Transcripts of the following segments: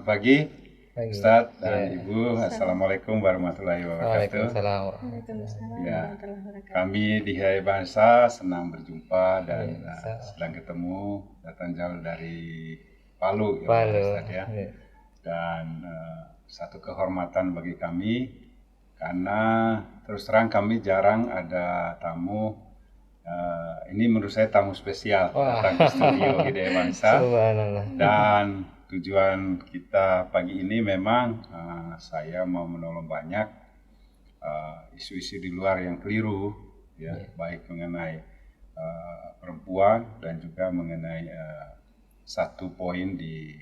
Selamat pagi, Ustadz dan Ya. Ibu. Assalamualaikum warahmatullahi wabarakatuh. Waalaikumsalam. Ya, kami di Hai Bangsa senang berjumpa dan Ya, sedang ketemu, datang jauh dari Palu, ya Pak Palu. Ustadz ya. Ya. Dan satu kehormatan bagi kami karena terus terang kami jarang ada tamu. Ini menurut saya tamu spesial datang ke studio Hidayah Bangsa. Subhanallah. Dan tujuan kita pagi ini memang saya mau menolong banyak isu-isu di luar yang keliru, ya, baik mengenai perempuan dan juga mengenai satu poin di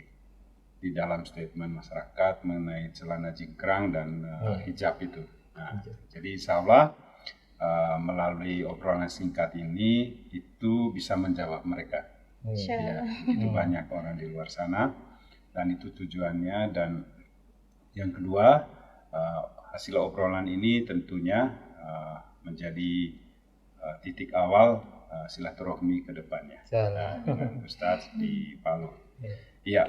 dalam statement masyarakat mengenai celana jingkrang dan hijab itu. Nah, jadi insya Allah melalui obrolan singkat ini itu bisa menjawab mereka. Ya, itu banyak orang di luar sana dan itu tujuannya. Dan yang kedua, hasil obrolan ini tentunya menjadi titik awal silaturahmi ke depannya dengan Ustadz di Palu. Iya,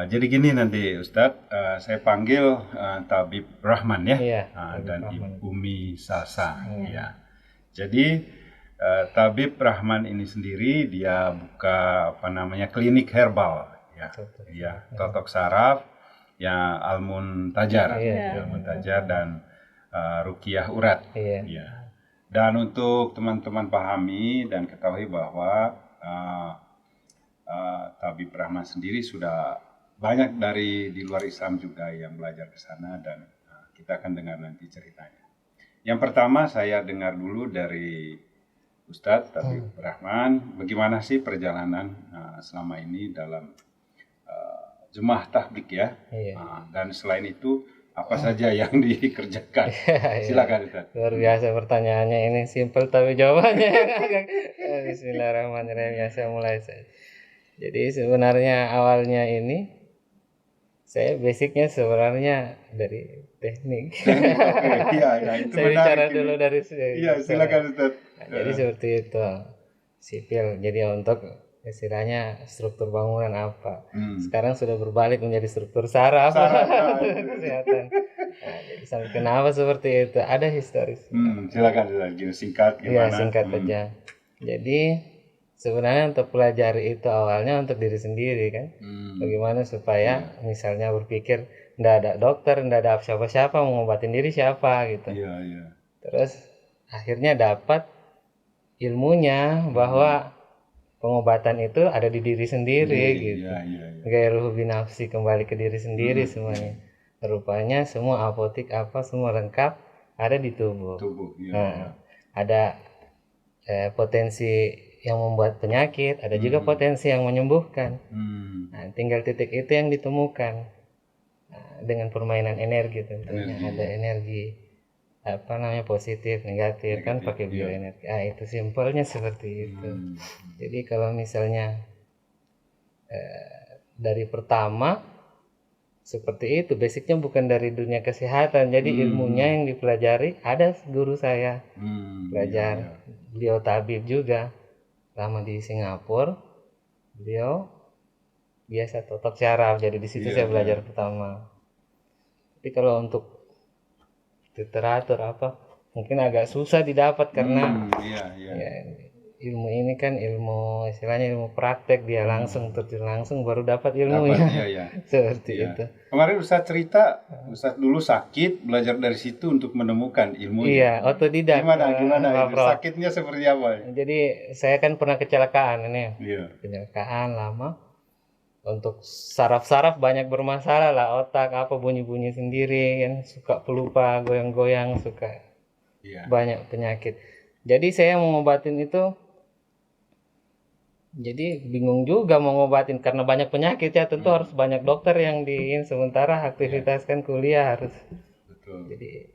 jadi gini nanti Ustadz, saya panggil Tabib Rahman ya, dan Ibu Umi Salsa. Ya. Jadi Tabib Rahman ini sendiri dia buka klinik herbal ya, totok saraf ya, Al-Muntajar dan Ruqyah Urat. Ya. Dan untuk teman-teman pahami dan ketahui bahwa Tabib Rahman sendiri sudah banyak dari di luar Islam juga yang belajar ke sana dan kita akan dengar nanti ceritanya. Yang pertama saya dengar dulu dari Ustadz Tabib Rahman, bagaimana sih perjalanan selama ini dalam jemaah tabligh ya, dan selain itu apa saja yang dikerjakan? Silakan Ustadz. Luar biasa pertanyaannya ini, simpel tapi jawabannya agak. Bismillahirrahmanirrahim. Ya, saya mulai. Jadi sebenarnya awalnya ini saya basicnya sebenarnya dari teknik. Iya, itu saya bicara dulu dari Iya, silakan Ustaz. Jadi seperti itu, sipil. Jadi untuk istilahnya struktur bangunan apa. Sekarang sudah berbalik menjadi struktur saraf. Kesehatan. Nah, jadi sampai kenapa seperti itu? Ada historis. Silakan Ustaz, singkat gimana? Iya, singkat aja. Jadi sebenarnya untuk pelajari itu awalnya untuk diri sendiri kan. Bagaimana supaya misalnya berpikir nggak ada dokter, nggak ada siapa-siapa mau ngobatin diri siapa gitu. Iya. Terus akhirnya dapat ilmunya bahwa pengobatan itu ada di diri sendiri gitu. Gairuhu binafsi, kembali ke diri sendiri semuanya. Rupanya semua apotik semua lengkap ada di tubuh. Ada potensi yang membuat penyakit, ada juga potensi yang menyembuhkan. Nah, tinggal titik itu yang ditemukan. Nah, dengan permainan energi tentunya ada energi positif, negatif kan pakai bioenergi. Itu simpelnya seperti itu. Jadi kalau misalnya dari pertama seperti itu, basicnya bukan dari dunia kesehatan. Jadi ilmunya yang dipelajari ada guru saya belajar, beliau tabib juga. Lama di Singapura, beliau biasa totok saraf, jadi di situ saya belajar pertama. Tapi kalau untuk literatur mungkin agak susah didapat karena ilmu ini kan ilmu istilahnya ilmu praktek, dia langsung terjun langsung baru dapat ilmunya. Seperti itu. Kemarin Ustaz cerita, Ustaz dulu sakit, belajar dari situ untuk menemukan ilmunya. Iya, otodidak. Gimana itu? Sakitnya seperti apa? Jadi saya kan pernah kecelakaan ini. Kecelakaan lama. Untuk saraf-saraf banyak bermasalah lah, otak bunyi-bunyi sendiri kan, suka pelupa, goyang-goyang, suka banyak penyakit. Jadi saya mau ngobatin itu, jadi bingung juga mau ngobatin karena banyak penyakit ya, tentu harus banyak dokter yang sementara aktivitas kan kuliah harus. Jadi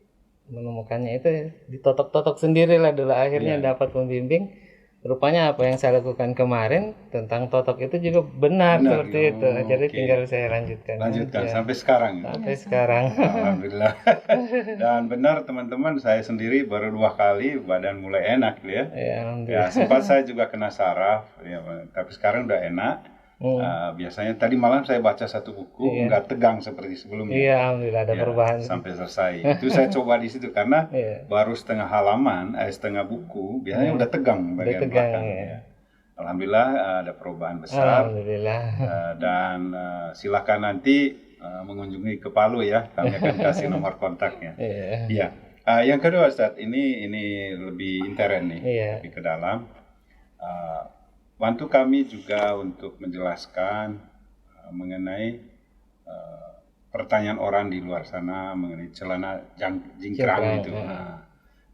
menemukannya itu ditotok-totok sendiri lah dulu, akhirnya dapat pembimbing. Rupanya apa yang saya lakukan kemarin tentang totok itu juga benar seperti itu. Jadi tinggal saya lanjutkan sampai sekarang. Sekarang. Alhamdulillah. Dan benar teman-teman, saya sendiri baru 2 kali badan mulai enak ya. Sempat saya juga kena saraf, tapi sekarang udah enak. Biasanya tadi malam saya baca satu buku, nggak tegang seperti sebelumnya. Iya, alhamdulillah ada perubahan. Sampai selesai. Itu saya coba di situ karena baru setengah halaman, setengah buku, biasanya udah tegang bagian belakang. Ya. Alhamdulillah ada perubahan besar. Alhamdulillah. Dan silakan nanti mengunjungi ke Palu ya, kami akan kasih nomor kontaknya. Iya. Yang kedua Ustadz, ini lebih intern nih, lebih ke dalam. Bantu kami juga untuk menjelaskan mengenai pertanyaan orang di luar sana mengenai celana jingkrang itu.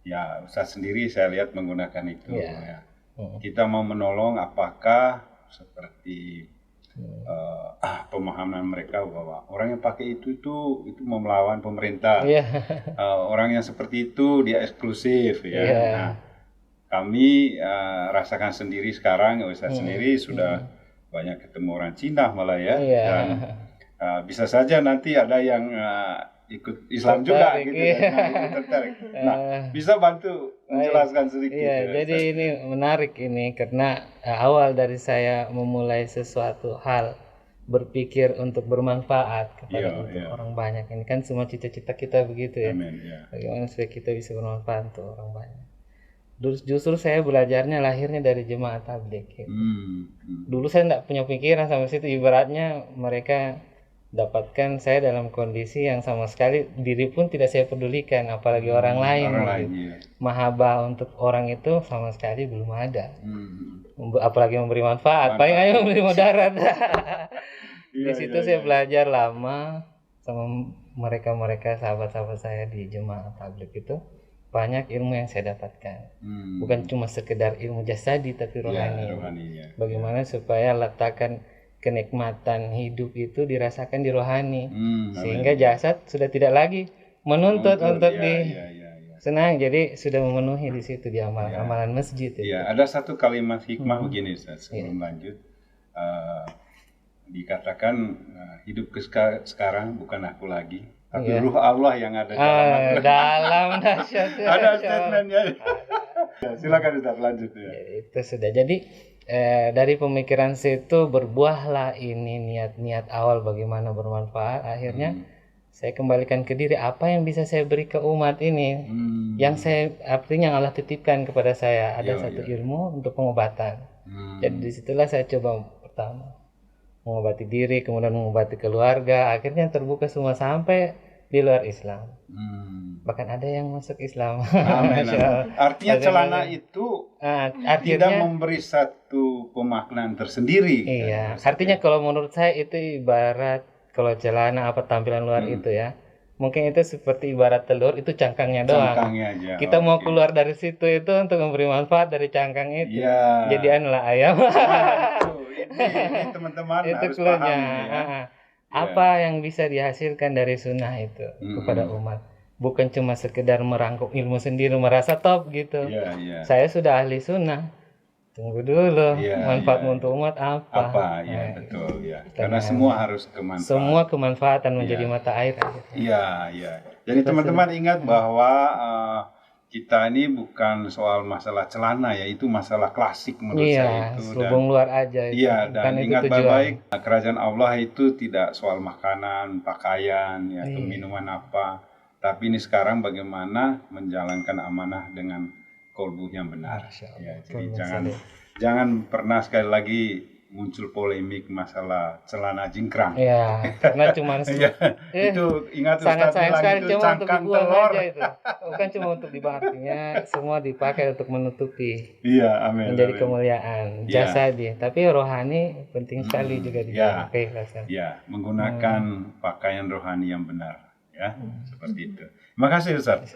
Ya Ustadz sendiri saya lihat menggunakan itu. Ya. Kita mau menolong apakah seperti pemahaman mereka bahwa orang yang pakai itu mau melawan pemerintah. Orang yang seperti itu dia eksklusif ya. Nah, kami rasakan sendiri sekarang, Ustaz sendiri sudah banyak ketemu orang Cina malah ya. Dan bisa saja nanti ada yang ikut Islam juga gitu. Nah, bisa bantu menjelaskan sedikit. Jadi ini menarik ini karena awal dari saya memulai sesuatu hal berpikir untuk bermanfaat kepada orang banyak. Ini kan semua cita-cita kita begitu ya. Bagaimana supaya kita bisa bermanfaat untuk orang banyak. Justru saya belajarnya lahirnya dari jemaah tabligh. Dulu saya tidak punya pikiran sampai situ, ibaratnya mereka dapatkan saya dalam kondisi yang sama sekali diri pun tidak saya pedulikan, apalagi orang lain. Mahabbah untuk orang itu sama sekali belum ada. Apalagi memberi manfaat, paling hanya memberi mudarat. Di situ saya belajar lama sama mereka sahabat-sahabat saya di jemaah tabligh itu. Banyak ilmu yang saya dapatkan, bukan cuma sekedar ilmu jasadi tapi rohani. Bagaimana supaya letakkan kenikmatan hidup itu dirasakan di rohani, sehingga jasad sudah tidak lagi menuntut untuk senang, jadi sudah memenuhi di situ di amalan masjid. Ada satu kalimat hikmah begini Ustaz, sebelum lanjut, dikatakan hidup sekarang bukan aku lagi, tapi ruh Allah yang ada dalam dahsyat. Ada statementnya. Silakan Ustaz lanjut ya. Itu sudah. Jadi dari pemikiran situ berbuahlah ini niat-niat awal bagaimana bermanfaat. Akhirnya saya kembalikan ke diri, apa yang bisa saya beri ke umat ini. Yang artinya Allah titipkan kepada saya ada satu ilmu untuk pengobatan. Jadi disitulah saya coba pertama mengobati diri, kemudian mengobati keluarga, akhirnya terbuka semua sampai di luar Islam. Bahkan ada yang masuk Islam. Artinya celana itu tidak memberi satu pemaknaan tersendiri. Iya. Artinya kalau menurut saya itu ibarat kalau celana apa tampilan luar itu ya. Mungkin itu seperti ibarat telur, itu cangkangnya doang. Cangkangnya aja. Kita mau keluar dari situ itu untuk memberi manfaat dari cangkang itu. Jadi adalah ayam. Ini teman-teman itu harus paham ya. Apa yang bisa dihasilkan dari sunnah itu kepada umat, bukan cuma sekedar merangkum ilmu sendiri merasa top gitu. Saya sudah ahli sunnah, tunggu dulu manfaat untuk umat apa. Betul ya. Karena semua harus kemanfaatan. Semua kemanfaatan menjadi mata air. Jadi teman-teman ingat bahwa kita ini bukan soal masalah celana ya, itu masalah klasik menurut saya itu. Selubung luar aja itu. Dan ingat baik-baik, kerajaan Allah itu tidak soal makanan, pakaian, atau minuman apa. Tapi ini sekarang bagaimana menjalankan amanah dengan kolbu yang benar. Jadi jangan pernah sekali lagi muncul polemik masalah celana jingkrang. Karena cuma itu ingat sangat Ustaz sayang sekali itu cuma untuk cangkang dibuang telur. aja itu. Bukan cuma untuk dibakarnya, semua dipakai untuk menutupi. Amin. Menjadi kemuliaan jasadi, tapi rohani penting sekali juga dipakai. Menggunakan pakaian rohani yang benar ya, seperti itu. Makasih Ustaz.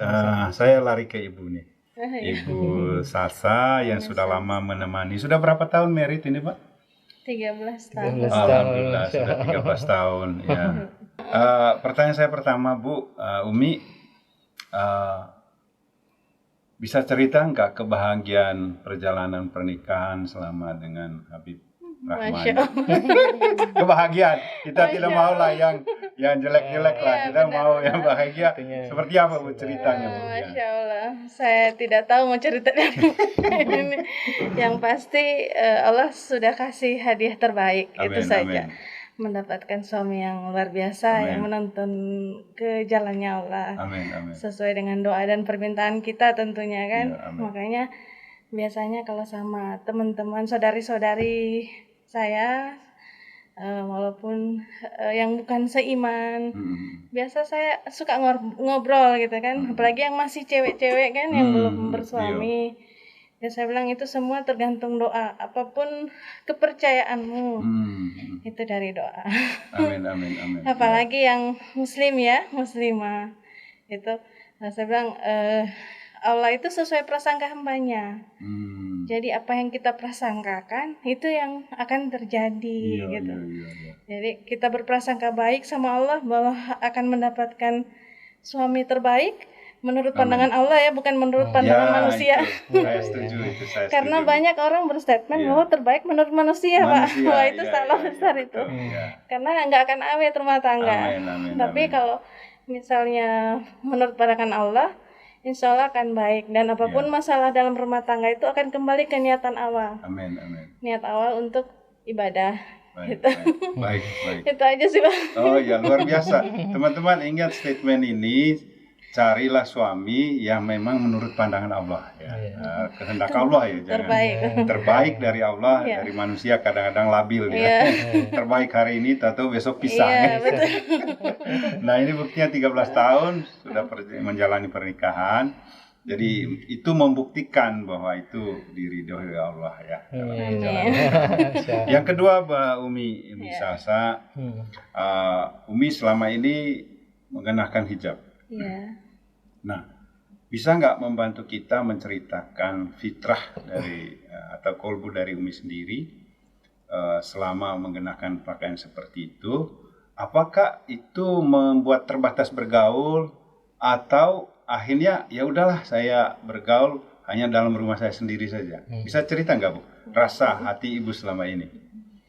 Saya lari ke Ibu nih. Ibu Sasa yang sudah lama menemani. Sudah berapa tahun married ini, Pak? 13 tahun. Alhamdulillah sudah 13 tahun ya. Pertanyaan saya pertama Bu Umi, bisa cerita nggak kebahagiaan perjalanan pernikahan selama dengan Habib Rahman? Kebahagiaan, kita tidak mau lah yang jelek-jelek lah. Iya, Kita benar, mau yang benar. bahagia. Seperti apa Bu ceritanya Bu? Ya. Masya Allah, saya tidak tahu mau cerita dari mana ini. Yang pasti Allah sudah kasih hadiah terbaik, itu saja. Amin. Mendapatkan suami yang luar biasa, yang menuntun ke jalannya Allah. Amin. Sesuai dengan doa dan permintaan kita tentunya kan. Ya, makanya biasanya kalau sama teman-teman saudari-saudari saya, walaupun yang bukan seiman, biasa saya suka ngobrol gitu kan, apalagi yang masih cewek-cewek kan yang belum bersuami. Ya saya bilang itu semua tergantung doa, apapun kepercayaanmu itu dari doa. Amin. Apalagi yang muslim ya, muslimah itu, saya bilang Allah itu sesuai prasangka hambanya. Jadi apa yang kita prasangkakan itu yang akan terjadi gitu. Iya. Jadi kita berprasangka baik sama Allah bahwa akan mendapatkan suami terbaik menurut pandangan Allah ya, bukan menurut pandangan manusia. Saya setuju itu. Karena banyak orang berstatement bahwa terbaik menurut manusia, Pak. Wah, itu salah besar itu. Karena nggak akan awet rumah tangga. Tapi kalau misalnya menurut pandangan Allah, insya Allah akan baik, dan apapun masalah dalam rumah tangga itu akan kembali ke niatan awal. Amin. Niat awal untuk ibadah. Baik. Itu aja sih, Pak. Oh ya, luar biasa. Teman-teman ingat statement ini, carilah suami yang memang menurut pandangan Allah ya. Kehendak Allah ya, jangan terbaik dari Allah, dari manusia kadang-kadang labil ya. Terbaik hari ini tahu besok pisah. Betul. Nah, ini buktinya 13 tahun sudah menjalani pernikahan. Jadi itu membuktikan bahwa itu diridhoi oleh Allah ya. Yang kedua, Mbak Umi Salsa, Umi selama ini mengenakan hijab. Nah, bisa nggak membantu kita menceritakan fitrah dari atau kolbu dari Umi sendiri selama mengenakan pakaian seperti itu? Apakah itu membuat terbatas bergaul atau akhirnya ya udahlah saya bergaul hanya dalam rumah saya sendiri saja? Bisa cerita nggak Bu? Rasa hati Ibu selama ini?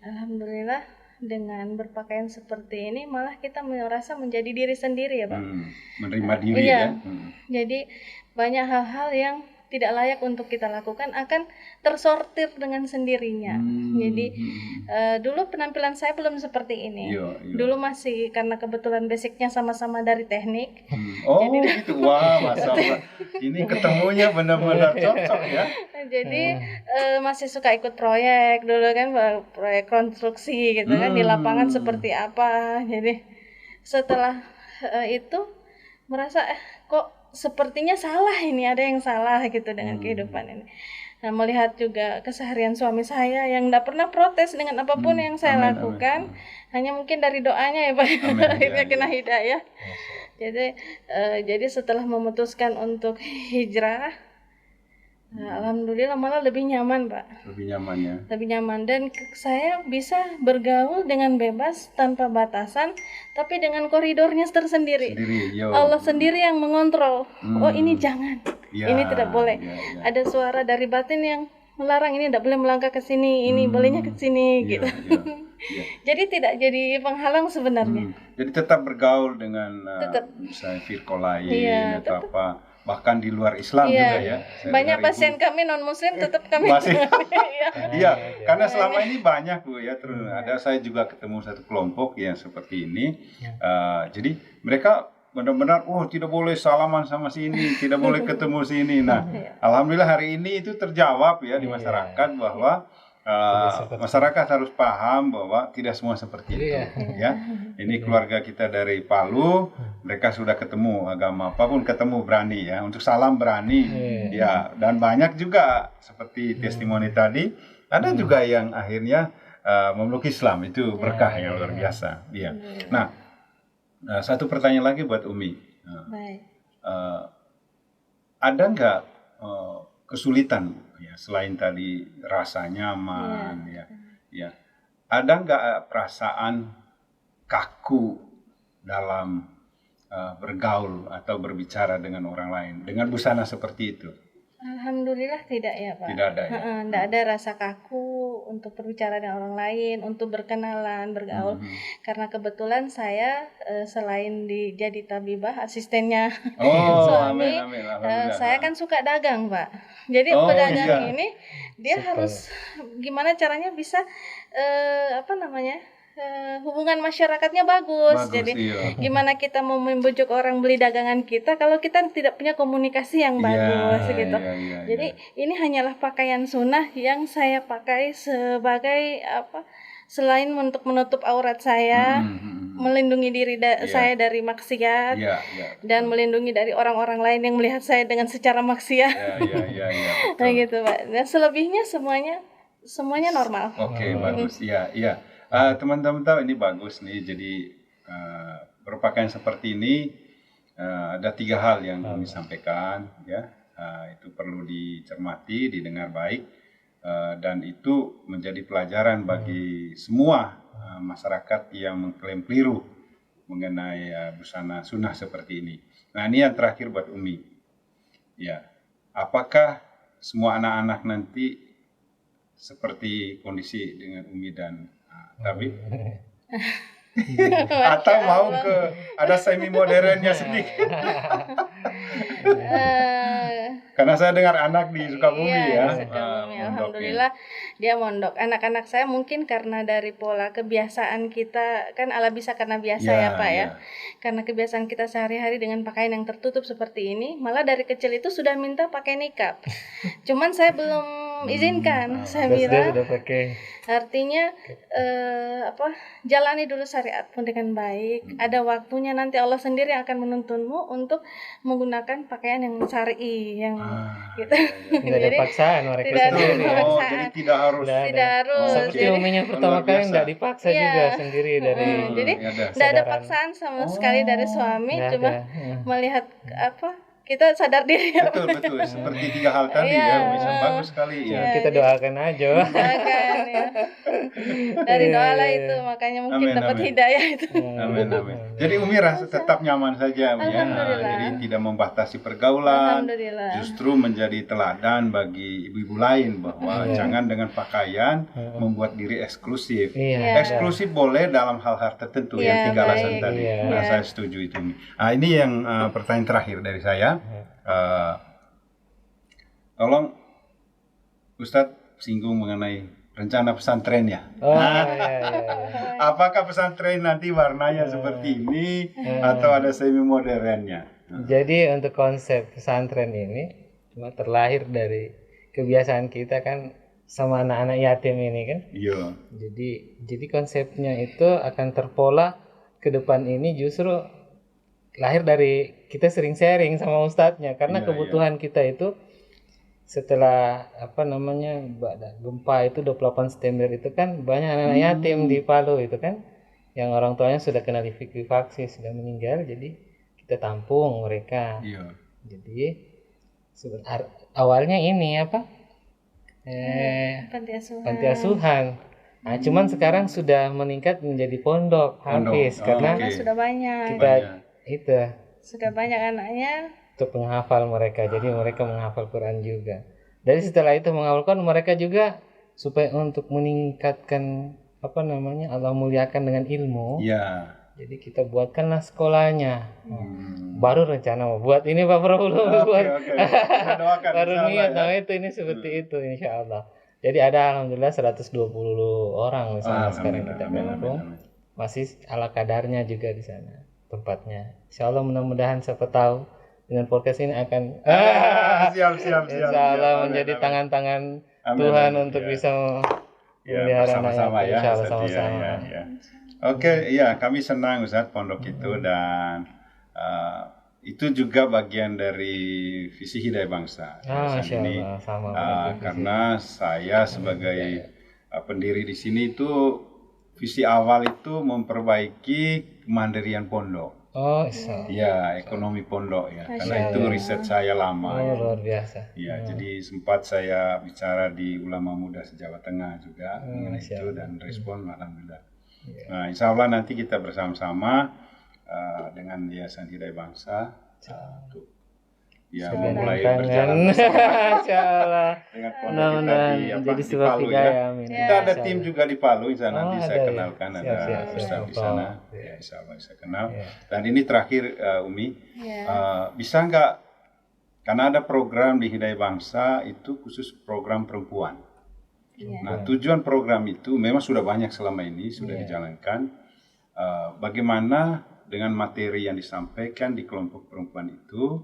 Alhamdulillah. Dengan berpakaian seperti ini malah kita merasa menjadi diri sendiri ya Pak. Menerima diri ya. Jadi banyak hal-hal yang tidak layak untuk kita lakukan akan tersortir dengan sendirinya. Jadi dulu penampilan saya belum seperti ini. Dulu masih karena kebetulan basicnya sama-sama dari teknik. Jadi, gitu. Wah, masalah. Ini ketemunya benar-benar cocok ya. Jadi masih suka ikut proyek dulu kan, proyek konstruksi gitu kan, di lapangan seperti apa. Jadi setelah itu merasa kok sepertinya salah, ini ada yang salah gitu dengan kehidupan ini. Nah, melihat juga keseharian suami saya yang tidak pernah protes dengan apapun yang saya lakukan, hanya mungkin dari doanya ya Pak, akhirnya kena hidayah. Jadi setelah memutuskan untuk hijrah, alhamdulillah malah lebih nyaman Pak. Lebih nyaman ya. Lebih nyaman, dan saya bisa bergaul dengan bebas tanpa batasan, tapi dengan koridornya tersendiri. Allah sendiri yang mengontrol. Oh ini jangan, ini tidak boleh. Ada suara dari batin yang melarang, ini tidak boleh melangkah ke sini, ini bolehnya ke sini gitu. Jadi tidak jadi penghalang sebenarnya. Jadi tetap bergaul dengan misalnya firqah lain atau apa. Bahkan di luar Islam juga ya. Banyak pasien kami non muslim tetap kami masih. Karena selama ini banyak Bu ya. Terus ada saya juga ketemu satu kelompok yang seperti ini. Jadi mereka benar-benar tidak boleh salaman sama sini, tidak boleh ketemu sini. Nah, alhamdulillah hari ini itu terjawab ya di masyarakat bahwa masyarakat harus paham bahwa tidak semua seperti itu ya. Ini keluarga kita dari Palu, mereka sudah ketemu agama apapun ketemu berani ya, untuk salam berani ya, dan banyak juga seperti testimoni tadi ada juga yang akhirnya memeluk Islam, itu berkah yang luar biasa ya. Nah, satu pertanyaan lagi buat Umi. Ada nggak kesulitan ya, selain tadi rasa nyaman ya, ada nggak perasaan kaku dalam bergaul atau berbicara dengan orang lain dengan busana seperti itu? Alhamdulillah tidak ya Pak. Tidak ada ya? Tidak ada rasa kaku untuk berbicara dengan orang lain, untuk berkenalan, bergaul. Karena kebetulan saya selain jadi tabibah, asistennya suami, saya kan suka dagang, Pak. Jadi pedagang ini dia harus gimana caranya bisa hubungan masyarakatnya bagus. Jadi gimana kita mau membujuk orang beli dagangan kita kalau kita tidak punya komunikasi yang bagus gitu. Jadi ini hanyalah pakaian sunnah yang saya pakai sebagai selain untuk menutup aurat saya, melindungi diri saya dari maksiat, dan melindungi dari orang-orang lain yang melihat saya dengan secara maksiat. Nah gitu, Pak. Dan selebihnya semuanya normal. Oke, bagus. Iya. Teman-teman tahu ini bagus nih. Jadi berpakaian seperti ini ada 3 hal yang kami sampaikan, ya. Itu perlu dicermati, didengar baik, dan itu menjadi pelajaran bagi semua masyarakat yang mengklaim keliru mengenai busana sunnah seperti ini. Nah, ini yang terakhir buat Umi. Ya, apakah semua anak-anak nanti seperti kondisi dengan Umi dan Tabib? Atau mau ada semi modernnya sedikit? Karena saya dengar anak di Sukabumi Sukabumi. Alhamdulillah dia mondok. Anak-anak saya mungkin karena dari pola kebiasaan kita kan ala bisa karena biasa Pak ya. Karena kebiasaan kita sehari-hari dengan pakaian yang tertutup seperti ini, malah dari kecil itu sudah minta pakai nikab. Cuman saya belum izinkan. Saya bilang artinya jalani dulu syariat pun dengan baik. Ada waktunya nanti Allah sendiri akan menuntunmu untuk menggunakan pakaian yang syar'i yang gitu. Tidak ada paksaan mereka sendiri. Jadi tidak harus. Seperti uminya pertama kali tidak dipaksa juga sendiri dari. Jadi tidak ada paksaan sama sekali dari suami, cuma melihat kita sadar diri. Betul seperti 3 hal tadi bisa bagus sekali ya. Kita doakan aja. Doakan ya. Dari doa lah itu makanya mungkin dapat hidayah itu. Amin. Jadi Umi rasa tetap nyaman saja ya. Jadi tidak membatasi pergaulan. Justru menjadi teladan bagi ibu-ibu lain bahwa jangan dengan pakaian membuat diri eksklusif. Eksklusif boleh dalam hal-hal tertentu yang 3 alasan tadi. Nah, saya setuju itu. Nah, ini yang pertanyaan terakhir dari saya. Tolong Ustadz singgung mengenai rencana pesantren ya. Apakah pesantren nanti warnanya seperti ini atau ada semi modernnya? Jadi untuk konsep pesantren ini cuma terlahir dari kebiasaan kita kan sama anak-anak yatim ini kan. Iya. Jadi konsepnya itu akan terpola ke depan ini justru lahir dari kita sering sharing sama ustadznya karena kebutuhan kita itu setelah gempa itu 28 September itu kan banyak anak yatim di Palu itu kan yang orang tuanya sudah kena likuifaksi sudah meninggal, jadi kita tampung mereka. Jadi awalnya ini panti asuhan. Nah, cuman sekarang sudah meningkat menjadi pondok hafiz karena sudah banyak. Sudah banyak anaknya untuk menghafal mereka. Jadi mereka menghafal Quran juga. Dari setelah itu menghafalkan mereka juga supaya untuk meningkatkan Allah muliakan dengan ilmu. Jadi kita buatkanlah sekolahnya. Baru rencana mau buat ini Pak Prabowo. Baru niat itu ini seperti itu insyaallah. Jadi ada alhamdulillah 120 orang di sana sekarang kita menampung. Masih ala kadarnya juga di sana tempatnya. Insyaallah mudah-mudahan siapa tahu dengan podcast ini akan siap. Insyaallah menjadi tangan-tangan Tuhan untuk bisa memelihara sama-sama ya. Sama-sama. Oke, kami senang Ustaz pondok itu dan itu juga bagian dari visi Hidayah Bangsa. Ini karena saya sebagai pendiri di sini itu visi awal itu memperbaiki kemandirian pondok. Ekonomi pondok ya. Karena itu riset saya lama. Luar biasa. Jadi sempat saya bicara di Ulama Muda se-Jawa Tengah juga mengenai itu dan respon alhamdulillah. Nah, insya Allah nanti kita bersama-sama dengan Yayasan Hidayah Bangsa untuk Ya, Segandeng mulai tangan. berjalan bersama Insyaallah. dengan pondok kita Mudah-mudahan di jadi di sebuah Palu ya. hidayah, amin. Kita ada tim juga di Palu, insya Allah Oh, nanti ada saya ya. kenalkan, Siap, ada siap, siap. Ustaz di Oh, sana. iya. Ya, insya Allah saya kenal. Iya. Dan ini terakhir Umi, Ya. bisa nggak, karena ada program di Hidayah Bangsa itu khusus program perempuan. Iya. Nah, tujuan program itu memang sudah banyak selama ini, sudah Iya. dijalankan. Bagaimana dengan materi yang disampaikan di kelompok perempuan itu,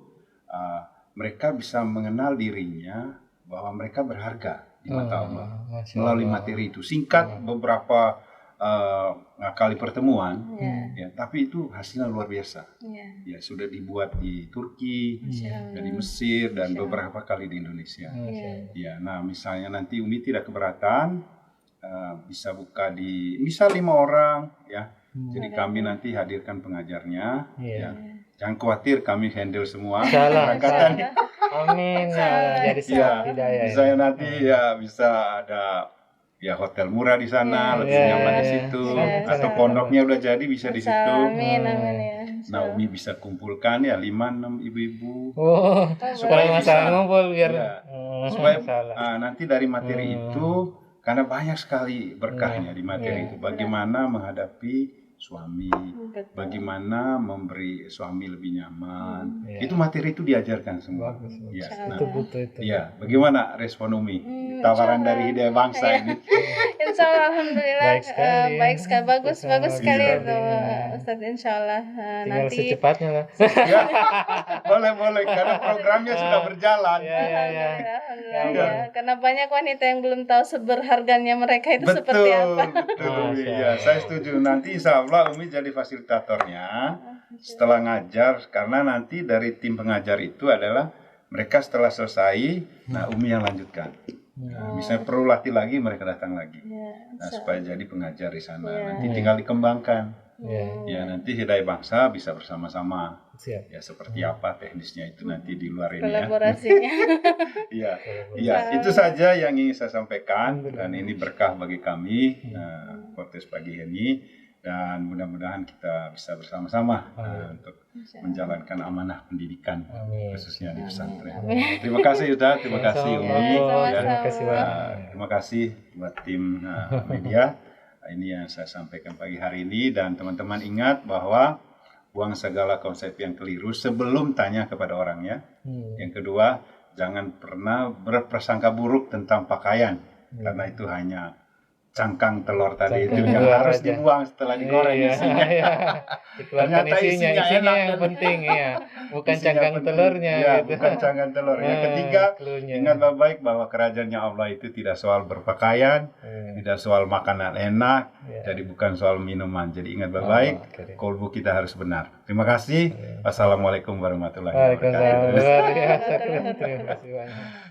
mereka bisa mengenal dirinya bahwa mereka berharga di mata Allah Masya melalui Allah. materi itu. Singkat beberapa kali pertemuan, Ya. ya, tapi itu hasilnya luar biasa. Ya. Ya, sudah dibuat di Turki, Masya di Allah. Mesir, dan beberapa kali di Indonesia. Ya. Ya, nah misalnya nanti Umi tidak keberatan, bisa buka misal 5 orang, ya. Jadi kami nanti hadirkan pengajarnya, Iya. ya. Jangan khawatir, kami handle semua. Insyaallah. Keberangkatan. Amin. Ya, jadi Ya, sebuah hidayah. misalnya nanti ya bisa ada ya hotel murah di sana, lebih Iya, nyaman di iya, situ, iya. atau pondoknya udah jadi bisa di situ. Amin, amin ya. Nah, Umi bisa kumpulkan ya 5-6 ibu-ibu. Oh, Supaya kalau masalah bisa. ngumpul biar Iya. Supaya salah. nanti dari materi itu, karena banyak sekali berkahnya di materi itu. Bagaimana menghadapi suami, Betul. bagaimana memberi suami lebih nyaman. Iya. Itu materi itu diajarkan semua. Bagus, bagus. Ya, Itu nah, butuh itu. ya, bagaimana respon Umi? Tawaran dari Hidayah Bangsa ini. Insya Allah, alhamdulillah Baik sekali. baik sekali, bagus sekali Iya. itu Ustadz. Insya Allah Tinggal nanti. secepatnya lah. Ya, boleh, karena programnya sudah berjalan. Ya, ya, ya. Alhamdulillah, ya. Karena banyak wanita yang belum tahu seberharganya mereka itu seperti apa. Betul, Umi. Masya Ya, saya setuju. Nanti insya Allah Umi jadi fasilitatornya setelah ngajar, karena nanti dari tim pengajar itu adalah mereka setelah selesai, nah Umi yang lanjutkan. Nah, misalnya perlu latih lagi, mereka datang lagi. Ya, Nah, supaya jadi pengajar di sana. Iya. Nanti tinggal dikembangkan. Ya, Ya, nanti Hidayah Bangsa bisa bersama-sama. siap. Ya, seperti apa teknisnya itu nanti di luar ini ya. kolaborasinya. Iya, iya, itu saja yang ingin saya sampaikan, dan ini berkah bagi kami podcast pagi ini, dan mudah-mudahan kita bisa bersama-sama untuk menjalankan amanah pendidikan Amin. khususnya di pesantren. Terima kasih Ustaz, terima kasih Umi, Sama-sama. ya. Terima kasih Pak. Terima kasih buat tim media. Ini yang saya sampaikan pagi hari ini, dan teman-teman ingat bahwa buang segala konsep yang keliru sebelum tanya kepada orangnya. Yang kedua, jangan pernah berprasangka buruk tentang pakaian, karena itu hanya cangkang telur tadi itu Cangkang yang telur harus aja. dibuang setelah digoreng Iya, isinya. iya. Dikeluarkan Ternyata isinya isinya enak. yang penting ya. Bukan Isinya cangkang penting. telurnya Ya, gitu. bukan cangkang telur. Yang ketiga, Cluenya. ingat baik-baik bahwa kerajaannya Allah itu tidak soal berpakaian, tidak soal makanan enak, jadi bukan soal minuman. Jadi ingat baik-baik, kolbu kita harus benar. Terima kasih. Wassalamualaikum warahmatullahi Waalaikumsalam. wabarakatuh. Luar biasa. Terima kasih banyak.